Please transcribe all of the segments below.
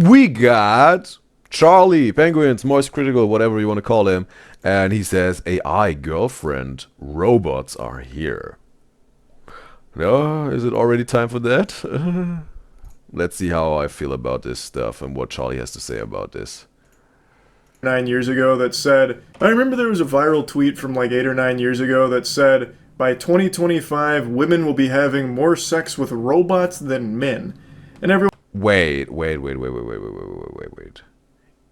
we got Charlie, penguinz, MoistCritikal, whatever you want to call him, and he says, AI girlfriend, robots are here. No, is it already time for that? Let's see how I feel about this stuff and what Charlie has to say about this. 9 years ago that said, I remember there was a viral tweet from like 8 or 9 years ago that said, by 2025, women will be having more sex with robots than men. And everyone... Wait.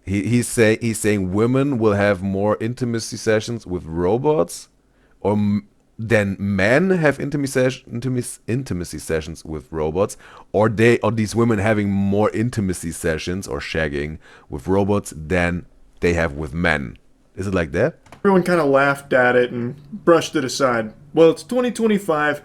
He's saying women will have more intimacy sessions with robots, or than men have intimacy sessions with robots, or these women having more intimacy sessions or shagging with robots than they have with men. Is it like that? Everyone kind of laughed at it and brushed it aside. Well, it's 2025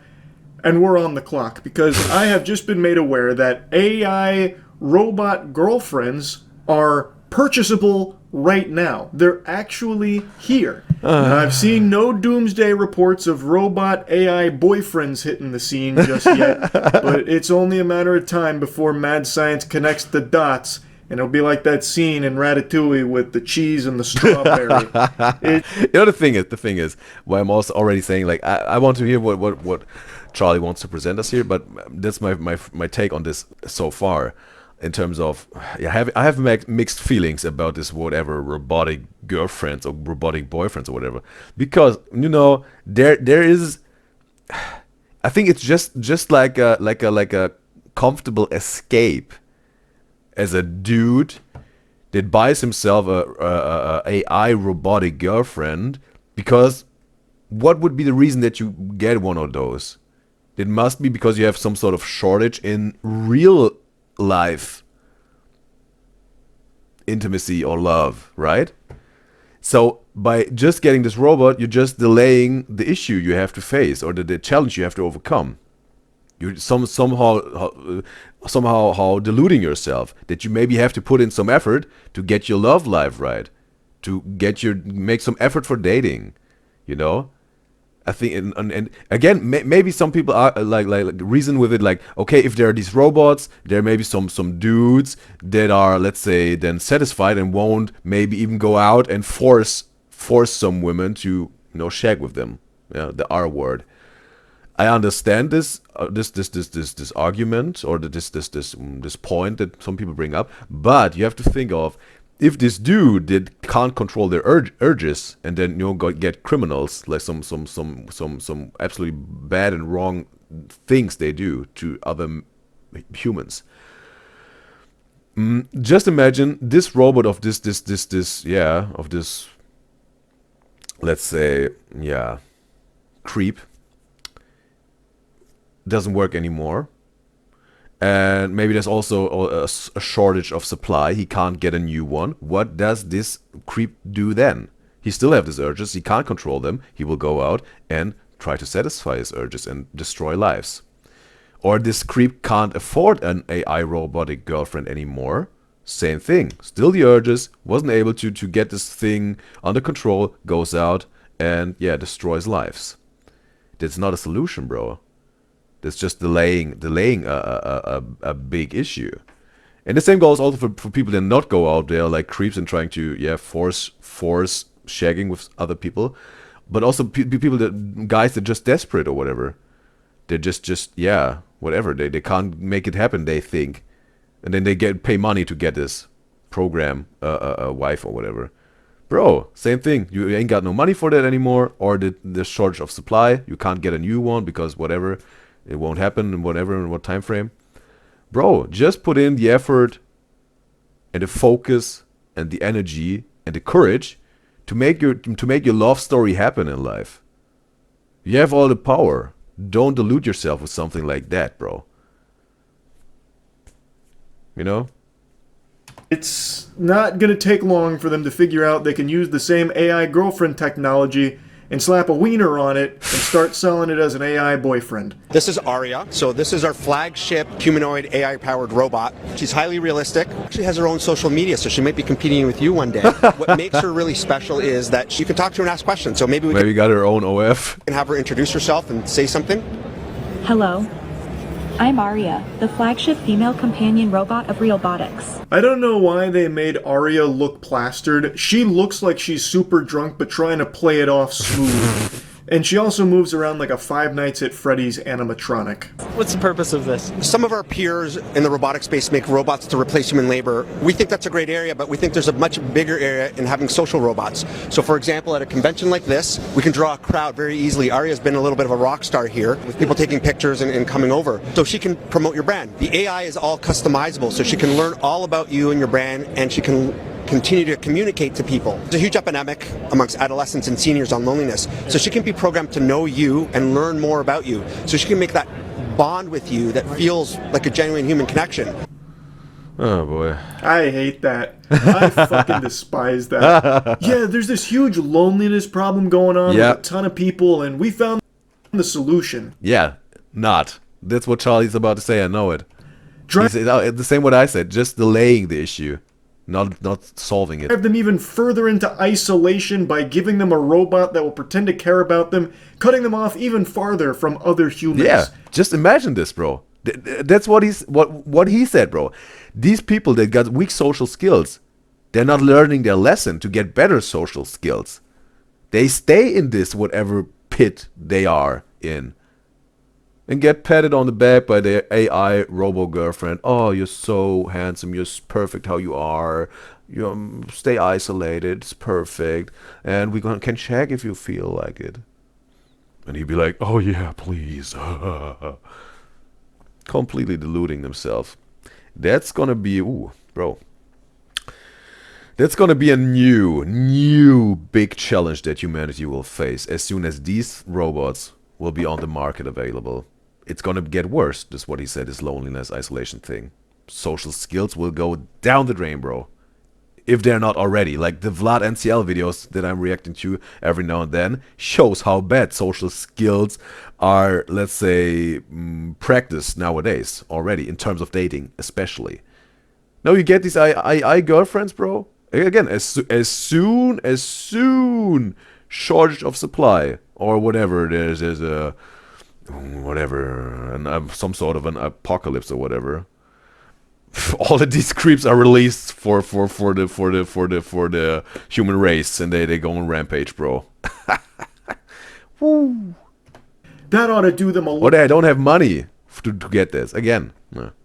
and we're on the clock because I have just been made aware that AI robot girlfriends are purchasable right now. They're actually here. I've seen no doomsday reports of robot AI boyfriends hitting the scene just yet, but it's only a matter of time before mad science connects the dots, and it'll be like that scene in Ratatouille with the cheese and the strawberry. You know, the thing is, why I'm also already saying, like, I want to hear what Charlie wants to present us here, but that's my take on this so far. In terms of, I have mixed feelings about this whatever robotic girlfriends or robotic boyfriends or whatever, because you know there is, I think it's just like a comfortable escape as a dude that buys himself a AI robotic girlfriend, because what would be the reason that you get one of those? It must be because you have some sort of shortage in real life intimacy or love, right? So by just getting this robot, you're just delaying the issue you have to face, or the challenge you have to overcome. You're somehow deluding yourself that you maybe have to put in some effort to get your love life right, to make some effort for dating, you know. I think, and again, maybe some people are like reason with it, like, okay, if there are these robots, there may be some dudes that are, let's say, then satisfied and won't maybe even go out and force some women to, you know, shag with them. Yeah, the R word. I understand this argument, or this point that some people bring up, but you have to think of, if this dude that can't control their urges, and then, you know, get criminals, like some absolutely bad and wrong things they do to other humans. Just imagine this robot of this, let's say, creep doesn't work anymore. And maybe there's also a shortage of supply. He can't get a new one. What does this creep do then? He still has his urges. He can't control them. He will go out and try to satisfy his urges and destroy lives. Or this creep can't afford an AI robotic girlfriend anymore. Same thing. Still the urges. Wasn't able to get this thing under control. Goes out and, destroys lives. That's not a solution, bro. It's just delaying a big issue. And the same goes also for people that not go out there like creeps and trying to force shagging with other people, but also people guys that are just desperate or whatever. They're just whatever. They can't make it happen, they think, and then they pay money to get this program a wife or whatever. Bro, same thing. You ain't got no money for that anymore, or the shortage of supply. You can't get a new one because whatever. It won't happen in what time frame. Bro, just put in the effort and the focus and the energy and the courage to make your love story happen in life. You have all the power. Don't delude yourself with something like that, bro. You know? It's not going to take long for them to figure out they can use the same AI girlfriend technology and slap a wiener on it and start selling it as an AI boyfriend. This is Aria. So this is our flagship humanoid AI-powered robot. She's highly realistic. She has her own social media, so she might be competing with you one day. What makes her really special is that you can talk to her and ask questions. So maybe got her own OF. Can have her introduce herself and say something. Hello. I'm Arya, the flagship female companion robot of Robotics. I don't know why they made Arya look plastered. She looks like she's super drunk but trying to play it off smooth. And she also moves around like a Five Nights at Freddy's animatronic. What's the purpose of this? Some of our peers in the robotic space make robots to replace human labor. We think that's a great area, but we think there's a much bigger area in having social robots. So for example, at a convention like this, we can draw a crowd very easily. Arya's been a little bit of a rock star here, with people taking pictures and coming over. So she can promote your brand. The AI is all customizable, so she can learn all about you and your brand, and she can continue to communicate to people. There's a huge epidemic amongst adolescents and seniors on loneliness. So she can be programmed to know you and learn more about you. So she can make that bond with you that feels like a genuine human connection. Oh boy. I hate that. I fucking despise that. Yeah, there's this huge loneliness problem going on with a ton of people, and we found the solution. Yeah, not. That's what Charlie's about to say, I know it. He's the same what I said, just delaying the issue. Not solving it. Drive them even further into isolation by giving them a robot that will pretend to care about them, cutting them off even farther from other humans. Yeah, just imagine this, bro. That's what he said, bro. These people that got weak social skills, they're not learning their lesson to get better social skills. They stay in this whatever pit they are in. And get patted on the back by their AI robo-girlfriend. Oh, you're so handsome. You're perfect how you are. You stay isolated. It's perfect. And we can check if you feel like it. And he'd be like, oh yeah, please. Completely deluding themselves. That's gonna be, ooh, bro. That's gonna be a new big challenge that humanity will face as soon as these robots will be on the market available. It's gonna get worse. This is what he said, this loneliness, isolation thing. Social skills will go down the drain, bro. If they're not already. Like the Vlad NCL videos that I'm reacting to every now and then shows how bad social skills are, let's say, practiced nowadays already, in terms of dating, especially. Now you get these AI girlfriends, bro. Again, as soon shortage of supply or whatever, there's a some sort of an apocalypse or whatever. All of these creeps are released for the human race, and they go on rampage, bro. Woo. That ought to do them a lot. Or they don't have money to get this. Again,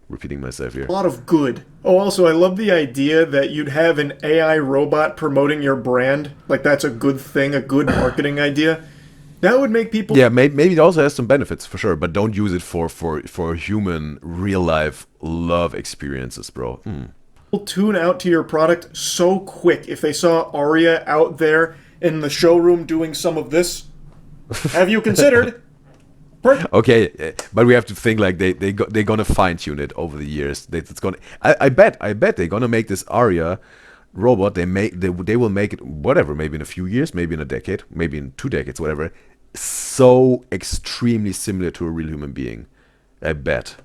repeating myself here. A lot of good. Oh, also, I love the idea that you'd have an AI robot promoting your brand. Like, that's a good thing, a good marketing idea. That would make people... Yeah, maybe it also has some benefits, for sure, but don't use it for human, real-life love experiences, bro. Tune out to your product so quick. If they saw Arya out there in the showroom doing some of this, have you considered? Okay, but we have to think like they're gonna fine-tune it over the years. It's gonna... I bet they're gonna make this Arya robot. They will make it, whatever, maybe in a few years, maybe in a decade, maybe in 2 decades, whatever, so extremely similar to a real human being. I bet.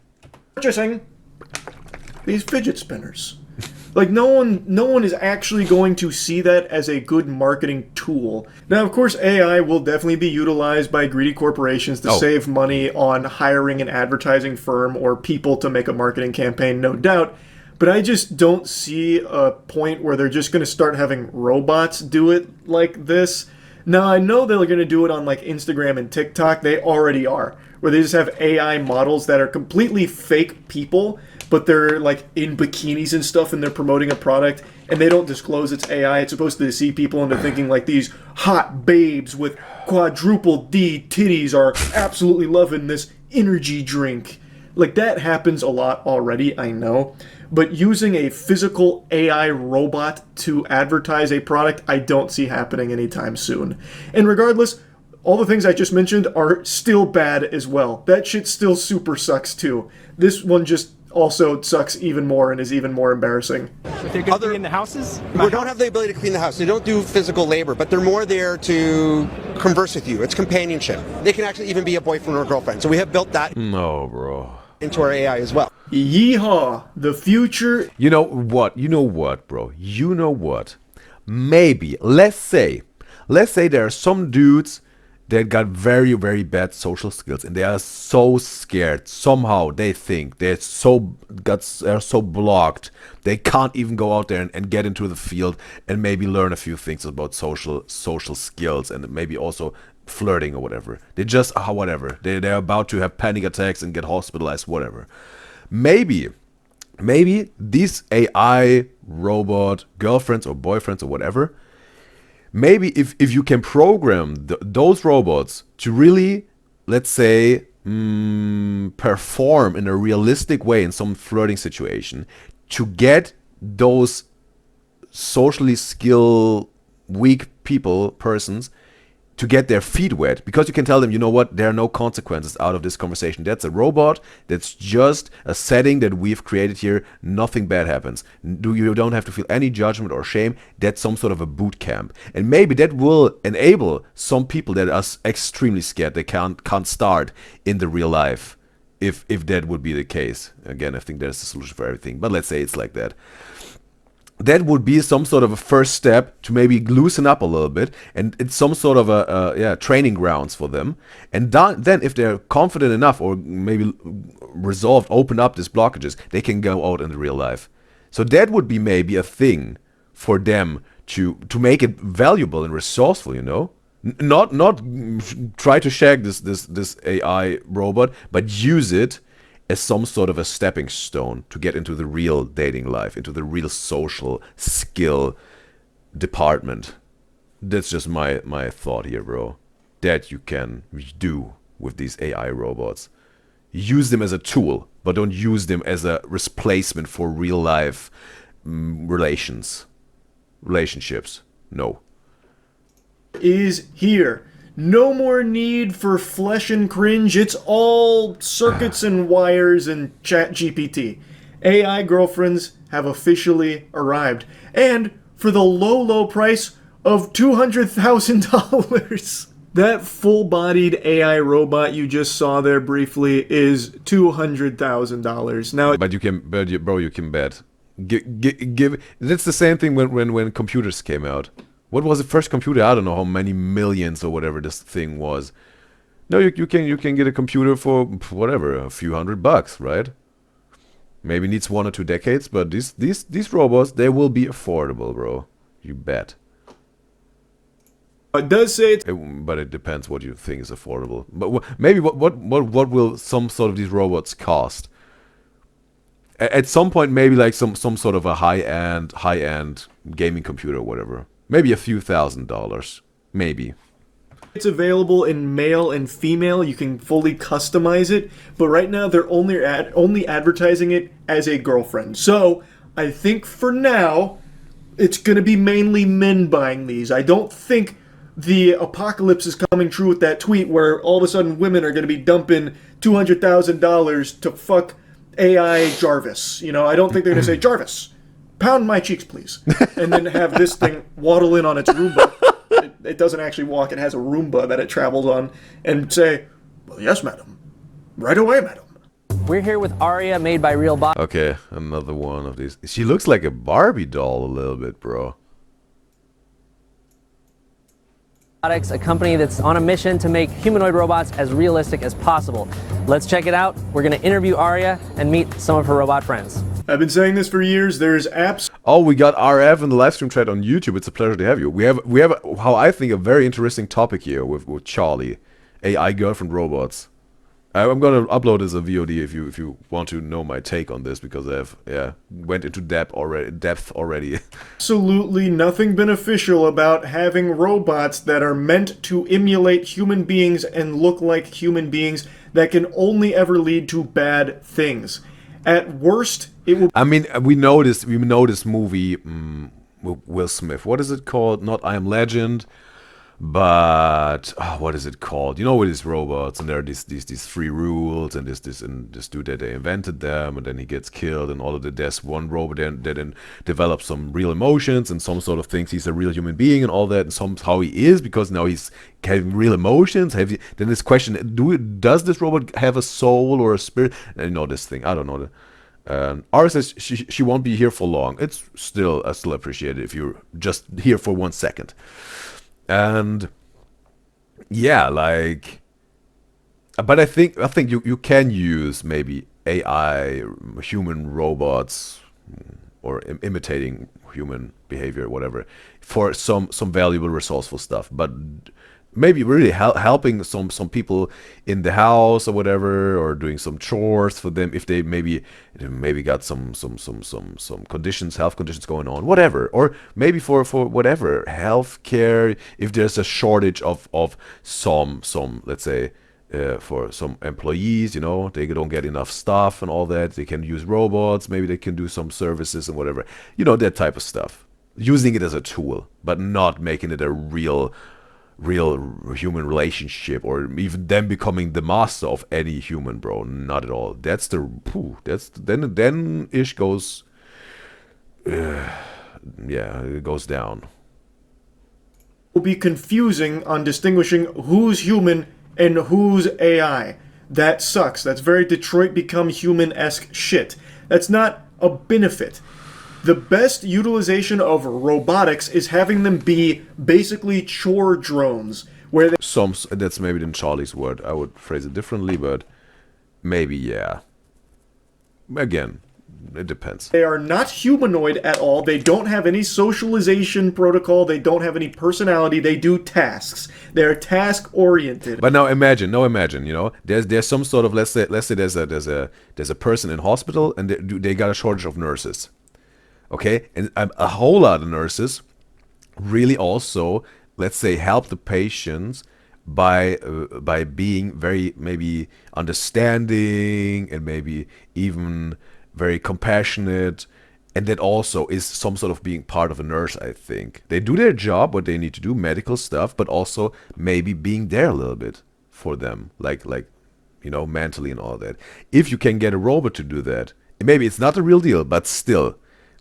Purchasing these fidget spinners. Like, no one is actually going to see that as a good marketing tool. Now, of course, AI will definitely be utilized by greedy corporations to save money on hiring an advertising firm or people to make a marketing campaign, no doubt. But I just don't see a point where they're just going to start having robots do it like this. Now, I know they're going to do it on like Instagram and TikTok. They already are. Where they just have AI models that are completely fake people, but they're like in bikinis and stuff, and they're promoting a product, and they don't disclose it's AI. It's supposed to deceive people into thinking like these hot babes with quadruple D titties are absolutely loving this energy drink. Like, that happens a lot already, I know. But using a physical AI robot to advertise a product, I don't see happening anytime soon. And regardless, all the things I just mentioned are still bad as well. That shit still super sucks too. This one just also sucks even more and is even more embarrassing. But they're going to clean the houses? We don't have the ability to clean the house. They don't do physical labor, but they're more there to converse with you. It's companionship. They can actually even be a boyfriend or a girlfriend. So we have built that No, bro. into our AI as well. Yeehaw! The future... You know what, bro? You know what? Maybe, let's say there are some dudes they got very, very bad social skills, and they are so scared. Somehow they think they're so blocked. They can't even go out there and get into the field and maybe learn a few things about social skills and maybe also flirting or whatever. They just whatever. They're about to have panic attacks and get hospitalized, whatever. Maybe these AI robot girlfriends or boyfriends or whatever, maybe if you can program those robots to really, let's say, perform in a realistic way in some flirting situation, to get those socially weak persons, to get their feet wet, because you can tell them, you know what, there are no consequences out of this conversation. That's a robot. That's just a setting that we've created here. Nothing bad happens. You don't have to feel any judgment or shame. That's some sort of a boot camp. And maybe that will enable some people that are extremely scared, they can't start in the real life, if that would be the case. Again, I think there's a solution for everything, but let's say it's like that. That would be some sort of a first step to maybe loosen up a little bit, and it's some sort of a training grounds for them. And then if they're confident enough, or maybe resolved, open up these blockages, they can go out in the real life. So that would be maybe a thing for them to make it valuable and resourceful, you know. Not try to shag this AI robot, but use it as some sort of a stepping stone to get into the real dating life, into the real social skill department. That's just my thought here, bro. That you can do with these AI robots. Use them as a tool, but don't use them as a replacement for real life relationships. No. Is here. No more need for flesh and cringe. It's all circuits and wires and chat GPT. AI girlfriends have officially arrived. And for the low price of $200,000. That full-bodied AI robot you just saw there briefly is $200,000. Now, But you can bet. Give. That's the same thing when computers came out. What was the first computer? I don't know how many millions or whatever this thing was. No, you can get a computer for whatever, a few $100, right? Maybe needs 1 or 2 decades, but these robots, they will be affordable, bro. You bet. it does say But it depends what you think is affordable. But maybe what will some sort of these robots cost? At some point, maybe like some sort of a high-end gaming computer or whatever. Maybe a few $1,000s. Maybe. it's available in male and female. You can fully customize it, but right now they're only advertising it as a girlfriend. So I think for now, it's going to be mainly men buying these. I don't think the apocalypse is coming true with that tweet where all of a sudden women are going to be dumping $200,000 to fuck AI Jarvis. You know, I don't think they're going to say, Jarvis, pound my cheeks, please. And then have this thing waddle in on its Roomba. It doesn't actually walk. It has a Roomba that it travels on. And say, well, yes, madam. Right away, madam. We're here with Aria, made by Real Bot. Okay, another one of these. She looks like a Barbie doll a little bit, bro. A company that's on a mission to make humanoid robots as realistic as possible. Let's check it out. We're going to interview Aria and meet some of her robot friends. I've been saying this for years. There's apps. Oh, we got RF in the live stream chat on YouTube. It's a pleasure to have you. We have how I think a very interesting topic here with Charlie, AI girlfriend robots. I'm gonna upload as a VOD if you want to know my take on this, because I've went into depth already. Absolutely nothing beneficial about having robots that are meant to emulate human beings and look like human beings that can only ever lead to bad things. At worst, it will. I mean, we know this movie with Will Smith. What is it called? Not I Am Legend, but what is it called? You know, with these robots, and there are these 3 rules, and this dude that they invented them, and then he gets killed, and all of that. There's one robot that then develops some real emotions, and some sort of thinks he's a real human being, and all that, and somehow he is, because now he's having real emotions. Then this question: does this robot have a soul or a spirit? And you know this thing. I don't know. Ara says she won't be here for long. It's still I still appreciate it if you're just here for 1 second. And Yeah, like, but I think you can use maybe AI, human robots, or imitating human behavior, whatever, for some valuable, resourceful stuff. But maybe really helping some people in the house or whatever, or doing some chores for them if they maybe got some conditions, health conditions going on, whatever. Or maybe for whatever health care, if there's a shortage of some let's say, for some employees, they don't get enough stuff and all that, they can use robots, maybe they can do some services and whatever, that type of stuff, using it as a tool, but not making it a real human relationship, or even them becoming the master of any human, bro. Not at all. Then ish goes, yeah, it goes down. Will be confusing on distinguishing who's human and who's AI. That sucks. That's very Detroit Become Human-esque shit. That's not a benefit. The best utilization of robotics is having them be basically chore drones, where they... That's maybe in Charlie's word. I would phrase it differently, but maybe, yeah. Again, it depends. They are not humanoid at all. They don't have any socialization protocol. They don't have any personality. They do tasks. They're task-oriented. But now imagine, there's some sort of, let's say there's a person in hospital, and they got a shortage of nurses. Okay, and a whole lot of nurses really also, let's say, help the patients by being very maybe understanding and maybe even very compassionate, and that also is some sort of being part of a nurse. I think they do their job, what they need to do, medical stuff, but also maybe being there a little bit for them, like mentally and all that. If you can get a robot to do that, maybe it's not the real deal, but still,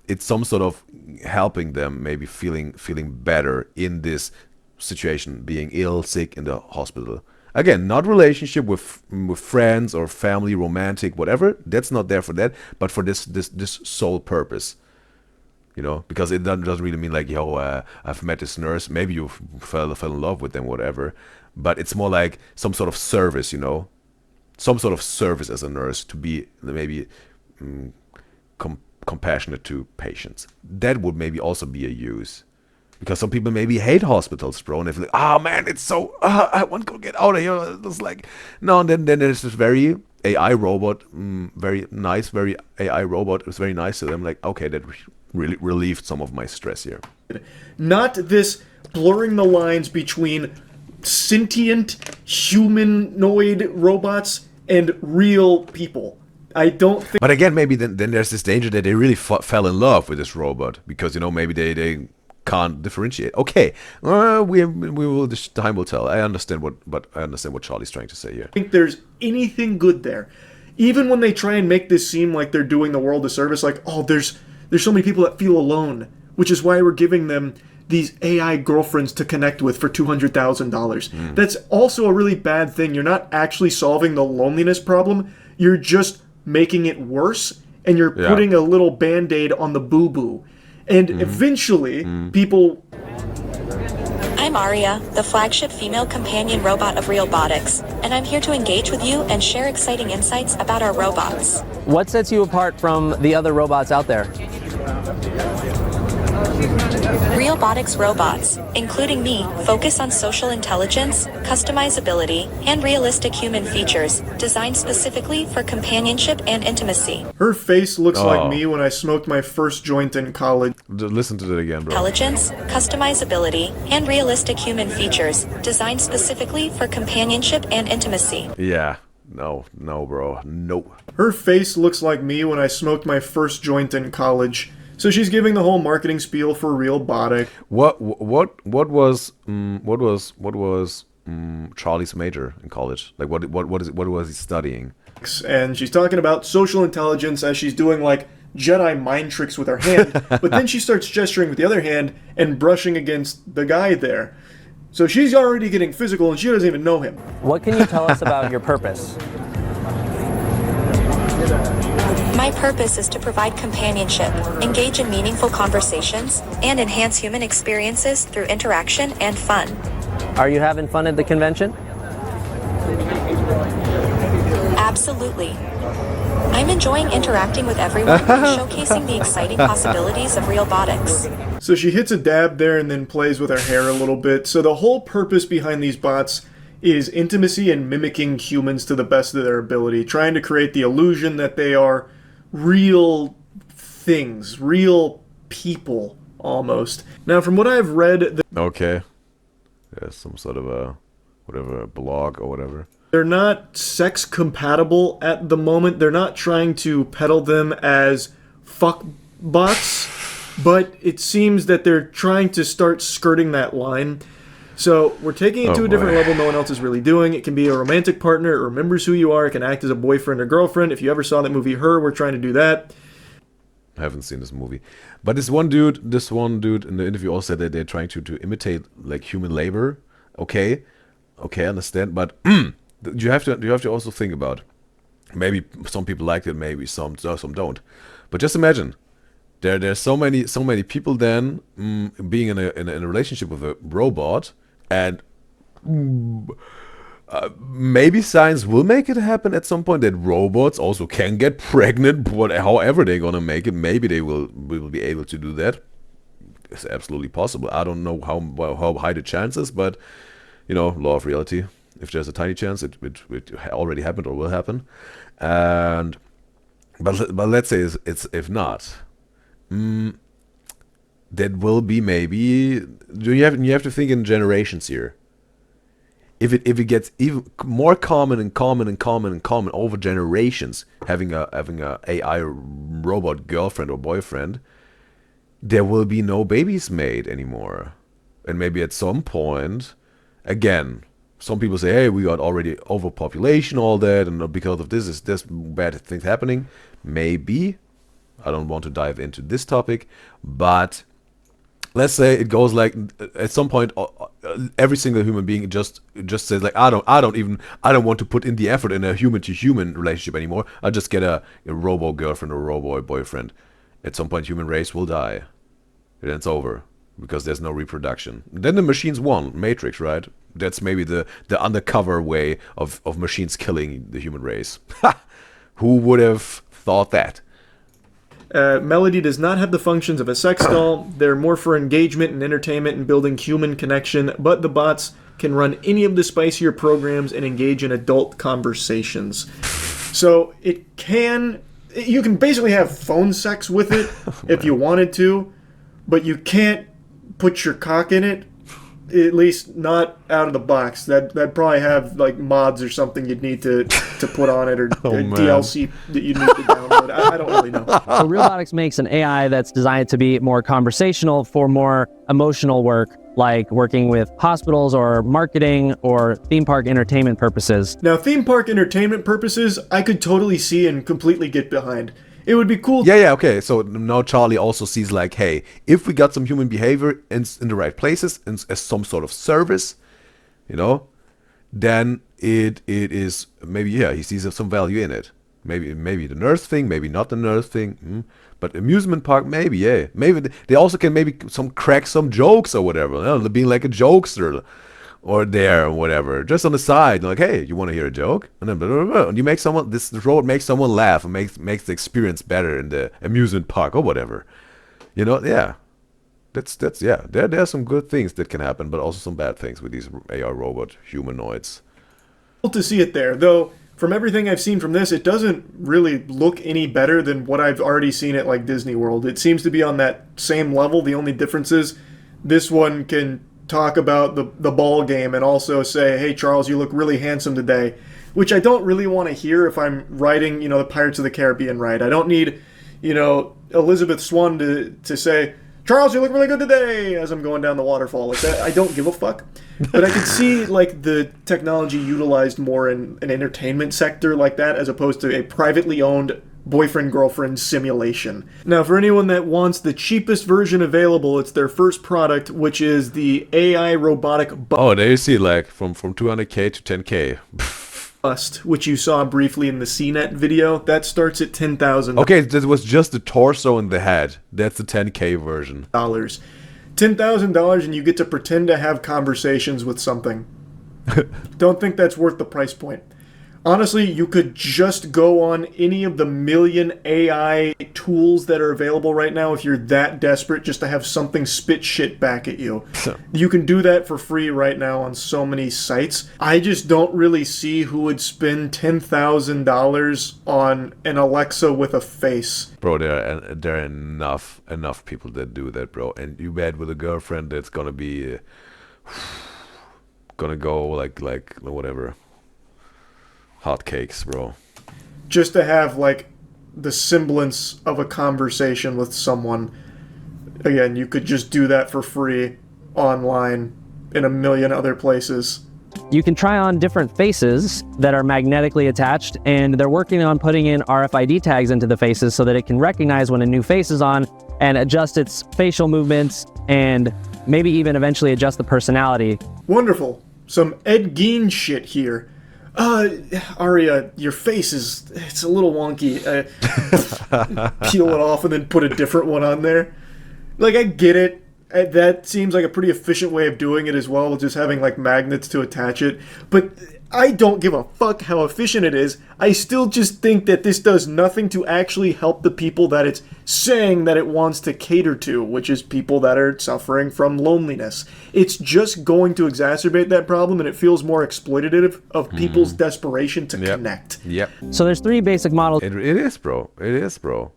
it's some sort of helping them, maybe feeling better in this situation, being ill, sick in the hospital. Again, not relationship with friends or family, romantic, whatever. That's not there for that, but for this sole purpose. Because it doesn't really mean like, I've met this nurse, maybe you fell in love with them, whatever. But it's more like some sort of service, some sort of service as a nurse, to be maybe compassionate to patients. That would maybe also be a use, because some people maybe hate hospitals, bro, and they feel like, oh man, it's so I want to get out of here. It's like, no. And then there's this very AI robot, very nice, very AI robot. It was very nice to them. Like, okay, that really relieved some of my stress here. Not this blurring the lines between sentient humanoid robots and real people. I don't think... But again, maybe then there's this danger that they really fell in love with this robot, because maybe they can't differentiate. Okay, we will. Time will tell. I understand what Charlie's trying to say here. I think there's anything good there, even when they try and make this seem like they're doing the world a service. Like, oh, there's so many people that feel alone, which is why we're giving them these AI girlfriends to connect with for $200,000. That's also a really bad thing. You're not actually solving the loneliness problem. You're just making it worse, and you're putting a little band-aid on the boo-boo. And eventually, people... I'm Aria, the flagship female companion robot of Realbotics, and I'm here to engage with you and share exciting insights about our robots. What sets you apart from the other robots out there? Realbotics robots, including me, focus on social intelligence, customizability, and realistic human features, designed specifically for companionship and intimacy. Her face looks like me when I smoked my first joint in college. Listen to that again, bro. Intelligence, customizability, and realistic human features, designed specifically for companionship and intimacy. Yeah. No, bro. No. Her face looks like me when I smoked my first joint in college. So she's giving the whole marketing spiel for Realbotic. What was Charlie's major in college? Like what was he studying? And she's talking about social intelligence as she's doing like Jedi mind tricks with her hand, but then she starts gesturing with the other hand and brushing against the guy there. So she's already getting physical and she doesn't even know him. What can you tell us about your purpose? My purpose is to provide companionship, engage in meaningful conversations, and enhance human experiences through interaction and fun. Are you having fun at the convention? Absolutely. I'm enjoying interacting with everyone and showcasing the exciting possibilities of realbotics. So she hits a dab there and then plays with her hair a little bit. So the whole purpose behind these bots is intimacy and mimicking humans to the best of their ability, trying to create the illusion that they are real things, real people, almost. Now, from what I've read... Okay. Yeah, some sort of a, whatever, blog or whatever. They're not sex compatible at the moment. They're not trying to peddle them as fuck bots, but it seems that they're trying to start skirting that line. So we're taking it to a different level no one else is really doing. It can be a romantic partner. It remembers who you are. It can act as a boyfriend or girlfriend. If you ever saw that movie Her, we're trying to do that. I haven't seen this movie. But this one dude in the interview also said that they're trying to imitate like human labor. Okay, I understand. But you have to also think about, maybe some people like it, maybe some don't. But just imagine, there's so many people then being in a relationship with a robot, and maybe science will make it happen at some point that robots also can get pregnant. However they're gonna make it, maybe they will be able to do that. It's absolutely possible. I don't know how high the chances, but law of reality. If there's a tiny chance, it already happened or will happen. But let's say it's if not, that will be maybe. You have to think in generations here. If it gets even more common over generations, having a AI robot girlfriend or boyfriend, there will be no babies made anymore. And maybe at some point, again, some people say, hey, we got already overpopulation, all that, and because of this bad things happening. Maybe. I don't want to dive into this topic, but let's say it goes like at some point every single human being just says like, I don't want to put in the effort in a human to human relationship anymore. I'll just get a robo girlfriend or robo boyfriend. At some point human race will die. And it's over because there's no reproduction. Then the machines won. Matrix, right? That's maybe the undercover way of machines killing the human race. Who would have thought that? Melody does not have the functions of a sex doll. They're more for engagement and entertainment and building human connection, but the bots can run any of the spicier programs and engage in adult conversations. So you can basically have phone sex with it if you wanted to, but you can't put your cock in it, at least not out of the box. That'd probably have like mods or something you'd need to put on it, or DLC that you'd need to download. I don't really know. So Realbotics makes an AI that's designed to be more conversational for more emotional work, like working with hospitals or marketing or theme park entertainment purposes. Now, theme park entertainment purposes, I could totally see and completely get behind. It would be cool. Yeah, okay. So now Charlie also sees like, hey, if we got some human behavior in the right places and as some sort of service, then it is maybe, he sees some value in it. Maybe the nurse thing, maybe not the nurse thing. But amusement park, maybe, yeah. Maybe they also can crack some jokes or whatever. Being like a jokester or there or whatever, just on the side, like, hey, you want to hear a joke? And then blah, blah, blah. And you make this robot makes someone laugh and makes the experience better in the amusement park or whatever. Yeah. There are some good things that can happen, but also some bad things with these AI robot humanoids. To see it there, though. From everything I've seen from this, it doesn't really look any better than what I've already seen at like Disney World. It seems to be on that same level. The only difference is this one can talk about the ball game and also say, hey, Charles, you look really handsome today, which I don't really want to hear if I'm writing, the Pirates of the Caribbean right. I don't need, Elizabeth Swann to say, Charles, you look really good today, as I'm going down the waterfall like that. I don't give a fuck. But I could see like the technology utilized more in an entertainment sector like that, as opposed to a privately owned boyfriend-girlfriend simulation. Now, for anyone that wants the cheapest version available, it's their first product, which is the AI robotic Oh, there you see, like, from 200K to 10K. bust, which you saw briefly in the CNET video. That starts at $10,000. Okay, that was just the torso and the head. That's the 10K version. $10,000 and you get to pretend to have conversations with something. Don't think that's worth the price point. Honestly, you could just go on any of the million AI tools that are available right now if you're that desperate just to have something spit shit back at you. You can do that for free right now on so many sites. I just don't really see who would spend $10,000 on an Alexa with a face. Bro, there are enough people that do that, bro. And you bet with a girlfriend that's gonna be gonna go like whatever. Hotcakes, bro. Just to have like the semblance of a conversation with someone. Again, you could just do that for free online in a million other places. You can try on different faces that are magnetically attached, and they're working on putting in RFID tags into the faces so that it can recognize when a new face is on and adjust its facial movements and maybe even eventually adjust the personality. Wonderful. Some Ed Gein shit here. Aria, your face it's a little wonky. Peel it off and then put a different one on there. Like, I get it. That seems like a pretty efficient way of doing it as well, with just having like magnets to attach it. But I don't give a fuck how efficient it is. I still just think that this does nothing to actually help the people that it's saying that it wants to cater to, which is people that are suffering from loneliness. It's just going to exacerbate that problem, and it feels more exploitative of people's desperation to connect. Yep. So there's three basic models. It is, bro. It is, bro.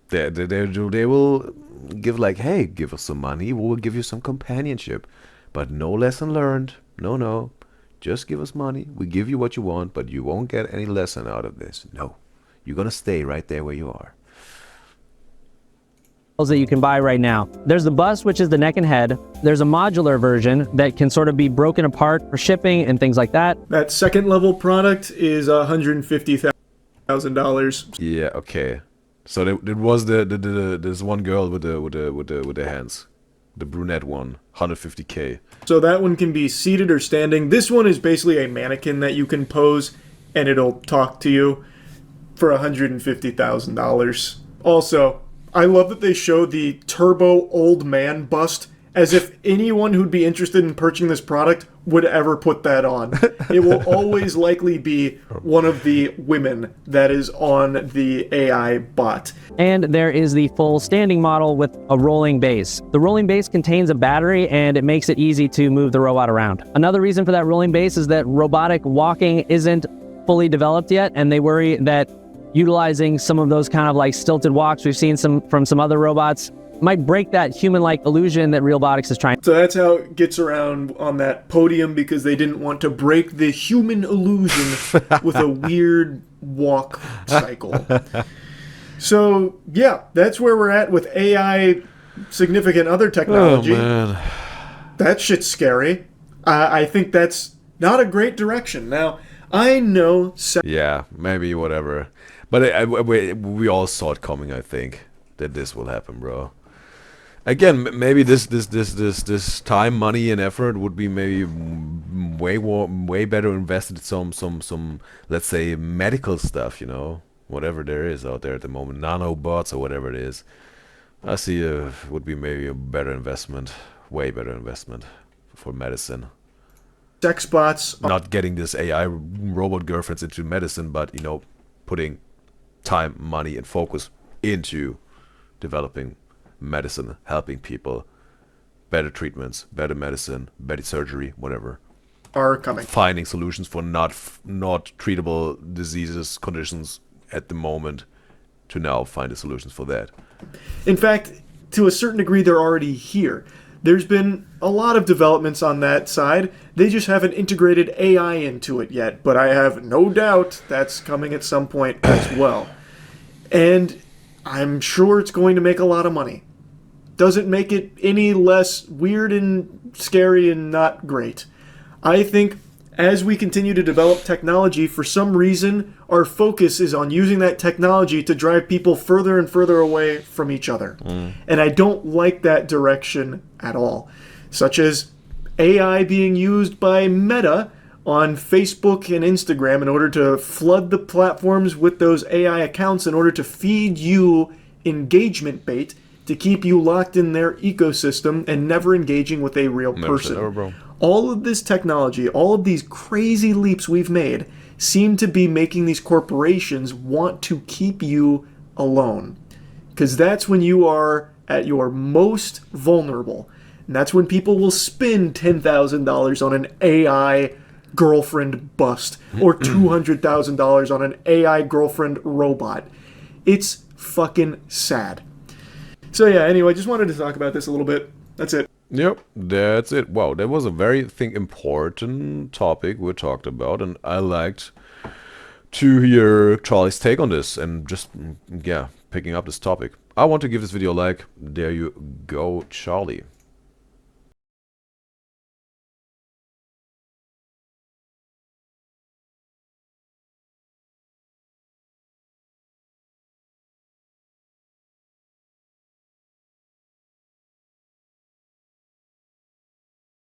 They will give like, hey, give us some money. We will give you some companionship. But no lesson learned. No. Just give us money. We give you what you want, but you won't get any lesson out of this. No. You're going to stay right there where you are. That you can buy right now. There's the bust, which is the neck and head. There's a modular version that can sort of be broken apart for shipping and things like that. That second level product is $150,000. Yeah, okay. So there was there's one girl with the hands, the brunette one, 150K. So that one can be seated or standing. This one is basically a mannequin that you can pose, and it'll talk to you for $150,000. Also, I love that they show the turbo old man bust, as if anyone who'd be interested in purchasing this product would ever put that on. It will always likely be one of the women that is on the AI bot. And there is the full standing model with a rolling base. The rolling base contains a battery, and it makes it easy to move the robot around. Another reason for that rolling base is that robotic walking isn't fully developed yet, and they worry that utilizing some of those kind of like stilted walks we've seen from some other robots might break that human-like illusion that Realbotix is trying. So that's how it gets around on that podium, because they didn't want to break the human illusion with a weird walk cycle. So yeah, that's where we're at with AI significant other technology. Oh man, that shit's scary. I think that's not a great direction. Now, I know... Yeah, maybe whatever. But we all saw it coming, I think, that this will happen, bro. Again, maybe this time, money, and effort would be maybe way better invested in some let's say medical stuff, you know, whatever there is out there at the moment, nanobots or whatever it is. I see would be maybe a better investment, way better investment for medicine. Sex bots. Not getting this AI robot girlfriends into medicine, but you know, putting time, money, and focus into developing medicine, helping people, better treatments, better medicine, better surgery, whatever. Are coming. Finding solutions for not treatable diseases, conditions at the moment, to now find the solutions for that. In fact, to a certain degree, they're already here. There's been a lot of developments on that side. They just haven't integrated AI into it yet, but I have no doubt that's coming at some point as well. And I'm sure it's going to make a lot of money. Doesn't make it any less weird and scary and not great. I think as we continue to develop technology, for some reason, our focus is on using that technology to drive people further and further away from each other. And I don't like that direction at all. Such as AI being used by Meta on Facebook and Instagram in order to flood the platforms with those AI accounts in order to feed you engagement bait to keep you locked in their ecosystem and never engaging with a real Never said person. never, bro. All of this technology, all of these crazy leaps we've made seem to be making these corporations want to keep you alone. Because that's when you are at your most vulnerable. And that's when people will spend $10,000 on an AI girlfriend bust or $200,000 on an AI girlfriend robot. It's fucking sad. So yeah, anyway, just wanted to talk about this a little bit. That's it. Yep, that's it. Wow, that was a very, important topic we talked about, and I liked to hear Charlie's take on this and just, yeah, picking up this topic. I want to give this video a like. There you go, Charlie.